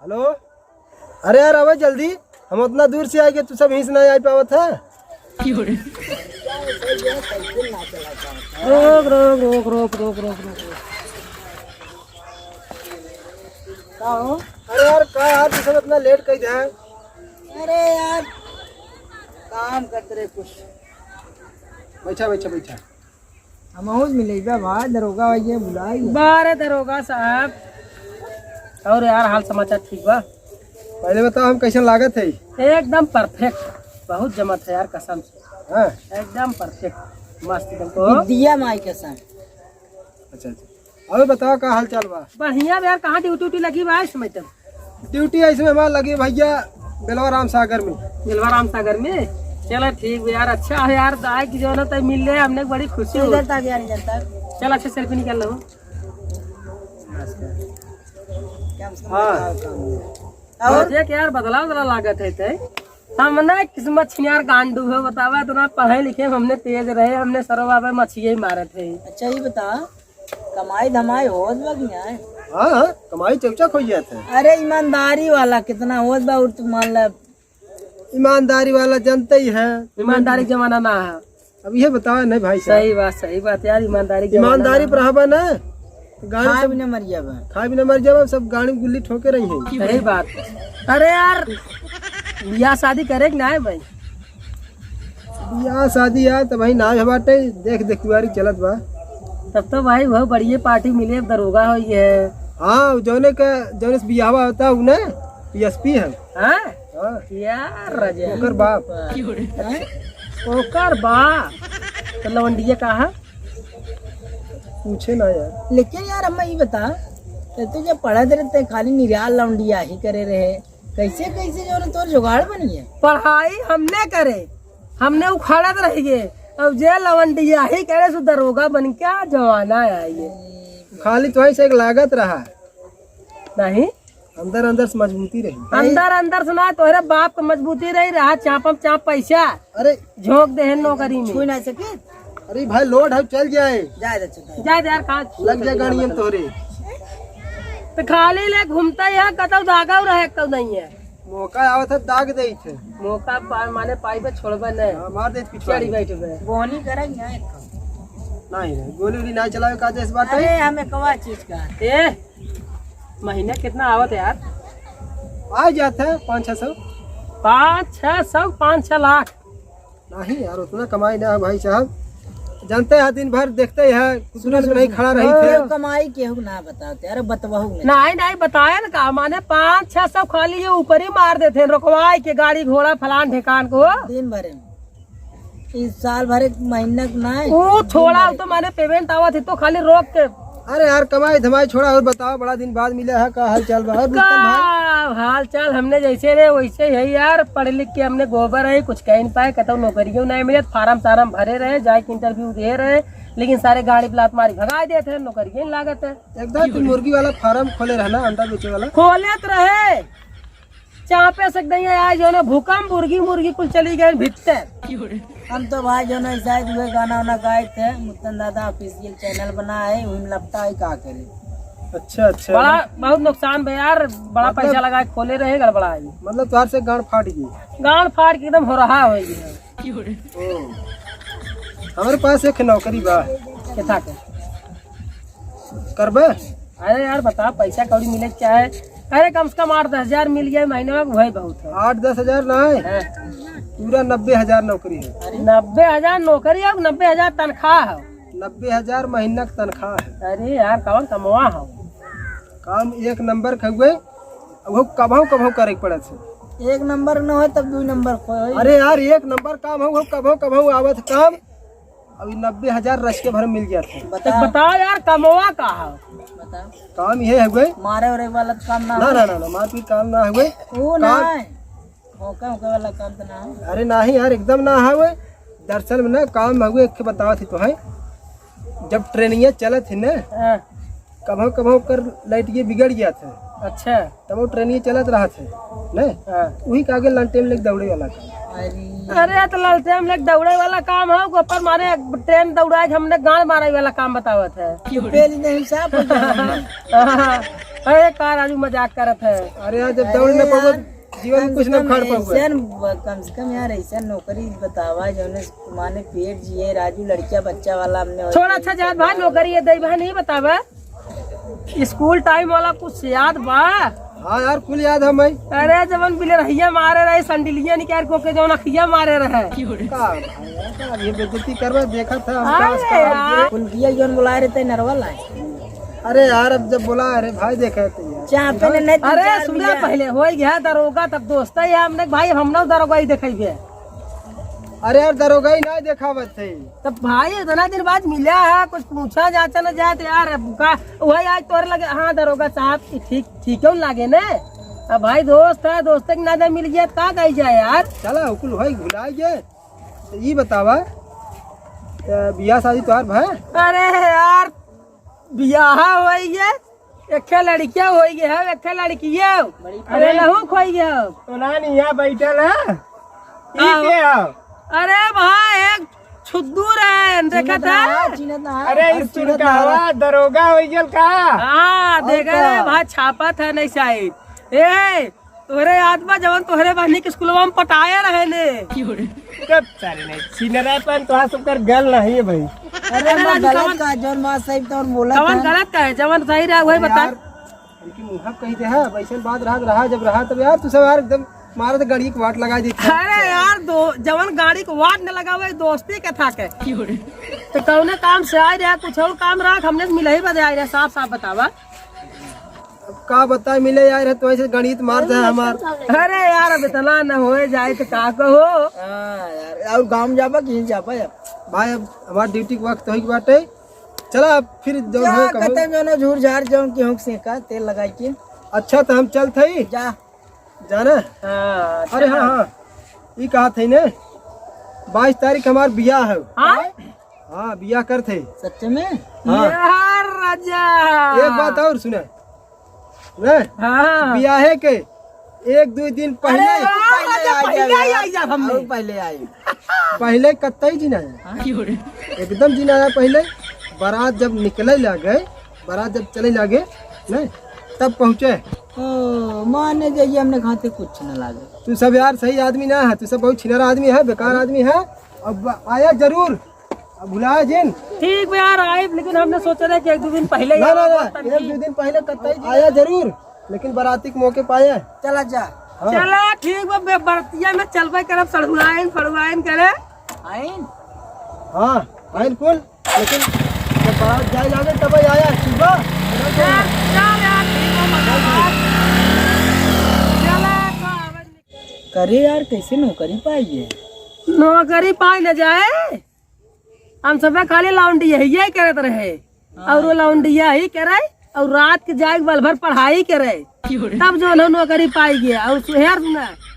Hello. अरे यार आवे जल्दी, हम उतना दूर से आए तू सब यहीं से नहीं आ पावत है। रोक रोक रोक रोक रोक रोक रोक अरे यार का यार तू सब इतना लेट कही है। अरे यार काम करते रहे कुछ। बैठा बैठा बैठा। हम मिलेगा भाई दरोगा भैया बुलाए बारे दरोगा साहब। और यार हाल समाचार ठीक बा? पहले बताओ हम कैसे लागत है? एकदम परफेक्ट, बहुत जमत है यार कसम से। हाँ? एकदम परफेक्ट मस्त एकदम दिया माई कसम। अच्छा अच्छा और बताओ का हाल चाल बा? बढ़िया यार। कहाँ ड्यूटी लगी बा इस समय तक? ड्यूटी ऐसे में हमारा लगी भैया बेलवा राम सागर में। बिलवा राम सागर में? चलो ठीक है यार, अच्छा है यार। आए की जो ना मिल रहे हमने बड़ी खुशी हो। चल अच्छा सेल्फी निकाल लो। हाँ और देख यार बदला बदला लागत है हमने किस्मत छिनार गांडू है बतावा। इतना पढ़े लिखे हमने तेज रहे, हमने सरवा पे मछिए ही मारे थे। अच्छा ये बता कमाई धमाई होत बगिया है? हाँ हाँ कमाई चौचक हो जाता है। अरे ईमानदारी वाला कितना होत बा? और मान ला ईमानदारी वाला जनता ही है। ईमानदारी जमाना ना है अब ये बताओ नहीं भाई? सही बात यार। ईमानदारी पर हवा ना गाड़ी खाए सब बिना मर जाबा। खाए बिना मर जाओ। सब गाड़ी गुल्ली ठोके रही है। सही बात। अरे यार बियाह शादी करे कि ना है भाई? बियाह शादी यार तो भाई ना बाटे देख देखुआरी चलत बा। तब तो भाई बहुत बढ़िया पार्टी मिले दरोगा हो ये। हाँ जौने से बियाह होता है उन्हें PSP है। हाँ? हाँ यार रजा ओकर बाप। ओकर बाप तो लवंडिया कहा पूछे ना यार। लेकिन यार हम ये बता तो जब पढ़ते रहते खाली निराल लौंडिया ही करे रहे, कैसे कैसे जो तोर जुगाड़ बनी है? पढ़ाई हमने करे, हमने उखाड़त रहिए। अब जे लवंडिया ही करे सो दरोगा बन क्या जमाना है ये? खाली तो ऐसे एक लागत रहा नहीं अंदर अंदर से मजबूती रही। अंदर सुना तोहरे बाप का मजबूती रही रहा। चापम चाप पैसा अरे झोंक दे नौकरी में। छू ना सके। अरे भाई लोड है चल जाए जाए यार कहाँ लग जाए गाड़ी में तोरे। तो खाली ले घूमता है कतौ धागा रहे कतौ नहीं है। मौका आवा था दाग दे थे। मौका माने पाई पे छोड़बे नहीं। हाँ, मार दे पिछवाड़ी बैठबे गोनी करेंगे नहीं गोली उली ना चलावे का जैसे बात अरे है। हमें कवा चीज का ए महीने कितना आवत है यार? आ जाता है 500-600। 500 5-6 लाख नहीं यार उतना कमाई ना है भाई साहब। जानते हैं दिन भर देखते हैं कुछ ना नहीं खड़ा रही थे। कमाई केहू ना बताते यार बतवाहू नहीं बताया ना का माने 500-600 खाली ये ऊपर ही मार देते रुकवाई के गाड़ी घोड़ा फलान ढेकान को दिन भर इस साल भर महीना ना वो छोड़ा तो माने पेमेंट आवत है तो खाली रोक के। अरे यार कमाई धमाई छोड़ा और बताओ बड़ा दिन बाद मिला है का हाल चाल भाई? हाल चाल हमने जैसे रहे वैसे है यार। पढ़ लिख के हमने गोबर है कुछ कह नहीं पाए कतौ नौकरियों नहीं मिले। फार्म सारम भरे रहे जाए इंटरव्यू दे रहे लेकिन सारे गाड़ी प्लाट मारी भगा देते हैं। नौकरियों लागत है एकदम। तुम मुर्गी वाला फार्म खोले रहना अंडा बेचे वाला खोले तो रहे चापे सकते हैं आज जो ना भूकंप मुर्गी कुल चली गए भीतर। हम तो भाई जो ना शायद हुए गाना वाना गाए थे मुत्तन दादा ऑफिशियल चैनल बना है वही लगता है क्या करे। अच्छा अच्छा बड़ा बहुत नुकसान भाई यार। बड़ा पैसा लगा खोले रहे गड़बड़ा है। मतलब तुहार से गांड फाट गई? गांड फाट के एकदम हो रहा है। हमारे पास एक नौकरी बा कितना के करबे? अरे यार बता पैसा कौड़ी मिले क्या है? अरे कम से कम 8-10 हजार मिल जाए महीने में वही बहुत है। 8-10 हजार ना है पूरा 90,000 नौकरी है। 90,000 नौकरी है 90,000 तनख्वाह है। 90,000 महीना की तनख्वाह है। अरे यार कौन कमवा हो काम एक नंबर के हुए वो कभाऊ करे पड़े से। एक नंबर न हो तब 2 नंबर खोए। अरे यार एक नंबर काम हो कभाऊ आवत काम अभी 90,000 रश के भर मिल गया था। बताओ यार कमवा का है? बताओ काम ये है हुए मारे और वाला काम ना ना मारपीट काम ना हुए। वो ना मौका वाला काम तो ना है। अरे नहीं यार एकदम ना हुए। दरअसल में ना काम हुए एक बतावा थी तो है जब ट्रेनिंग चला थी ना कभाऊ कर लाइट ये बिगड़ गया था। अच्छा तब वो ट्रेनिंग चलत रहा थे न वही कागे लंटेम लेके दौड़े वाला काम। अरे तो लंटेम लेके दौड़े वाला काम है ऊपर मारे ट्रेन दौड़ा हमने गाड़ मारे वाला काम बतावत है। अरे का राजू मजाक करत है। अरे यार जब दौड़ न पाओ जीवन में कुछ न खड़ पाओ। कम से कम यार ऐसा नौकरी बतावा जो माने पेट जिए राजू, लड़किया बच्चा वाला हमने छोड़ा। अच्छा जात भाई नौकरी है दई भाई नहीं बतावा। स्कूल टाइम वाला कुछ याद बा? हाँ यार कुल याद है मैं। अरे जवन बिले रहिया मारे रहे संडिलिया निकाल के जवन अखिया मारे रहे ये बेइज्जती करवा देखा था कुलकिया जवन बुलाए रहते नरवा लाए। अरे यार अब जब बोला अरे भाई देखा नहीं। अरे सुना पहले हो गया दरोगा तब दोस्त है हमने भाई हम दरोगा ही देखे। अरे यार दरोगा ही ना देखावत थे तब भाई इतना दिन बाद मिला है कुछ पूछा जाता न जाए तो यार वही आज तोरे लगे। हाँ दरोगा साहब ठीक ठीक क्यों लागे न? अब भाई दोस्त है दोस्त के नाते मिल गया का कही जाए यार। चला उकुल भाई भुला गए तो ये बतावा बियाह शादी तोहार भाई? अरे यार बियाह हो गया एक लड़किया हो गया है एक लड़किया। अरे लहू खो गया तो नानी यहाँ बैठल है। अरे भाई एक छुद्दूर है देखा था। अरे दरोगा हो गया का? हाँ देखा रे भाई छापा था नहीं शायद। ए तोहरे आत्मा जवन तोहरे बहनी के स्कूलवा में पटाया रहे ने कब सारे नहीं छिनरापन तो सबकर गल नहीं है भाई। अरे गलत का जवन बात सही तो बोला जवन गलत का है जवन सही रहा वही बता। इनकी मुंह कही दे है वैसे बात रहा जब रहा तब यार तू सब यार एकदम मारा तो गाड़ी की वाट लगा दी। अरे यार जवन गाड़ी को वाट न लगा हुआ दोस्ती के था के तो कौने काम से आए रहा कुछ और काम रहा हमने मिले ही बजा रहा साफ साफ बतावा। अब का बता मिले यार तो ऐसे गणित मार जाए हमार। अरे यार अब इतना न हो जाए तो का कहो और गाँव में जाबा कहीं जाबा भाई अब हमारे ड्यूटी के वक्त हो बाटे। चला अब फिर जो झूर झाड़ जो गेहूँ से का तेल लगा के। अच्छा तो हम चल थे जा जाना। अरे हाँ हाँ ये कहा थे ने 22 तारीख हमार बियाह है। हाँ बियाह कर थे सच में। हाँ। यार राजा एक बात और सुने बियाहे के 1-2 दिन पहले पहले कतई जीना है एकदम जीना है। पहले बारात जब निकले लगे बारात जब चले लगे नहीं तब पहुँचे। माने जाइए हमने खाते कुछ न लागे। तू सब यार सही आदमी ना है तू सब बहुत छिनरा आदमी है बेकार आदमी है। अब आया जरूर अब भुलाया जिन ठीक है यार आए लेकिन हमने सोचा था कि 1-2 दिन पहले ना 1-2 दिन पहले कतई आया जरूर लेकिन बाराती के मौके पाया चला जा। हाँ। चला ठीक है बरतिया में चलबे करब सड़ुआइन फड़ुआइन करे आइन। हाँ आइन कुल लेकिन जब बारात जाए जागे तब आया सुबह करे यार कैसे नौकरी पाइए नौकरी पाई न जाए। हम सब खाली लाउंडिया ही करत रहे और वो लाउंडिया ही करे और रात के जाए बल भर पढ़ाई करे तब जो नौकरी पाई गया। और सुहेर सुना